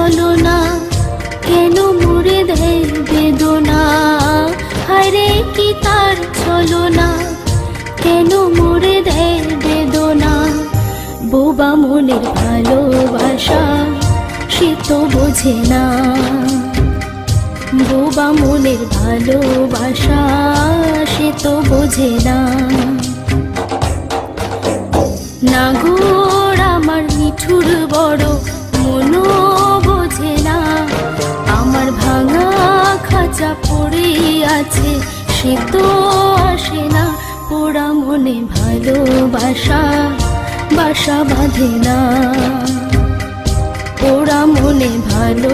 ছলনা, কেন মুড়ে দেয় বেদনা। হায়রে কি তার ছলনা, কেন মুড়ে দেয় বেদনা। বোবা মনের ভালোবাসা সে তো বোঝে না, বোবা মনের ভালোবাসা সে তো বোঝে না। নাগর আমার নিঠুর বড়, মনও বোঝে না। আমার ভাঙা খাঁচা পড়ে আছে, সে তো আসে না। পোড়া মনে ভালোবাসা বাসা বাঁধে না, পোড়া মনে ভালো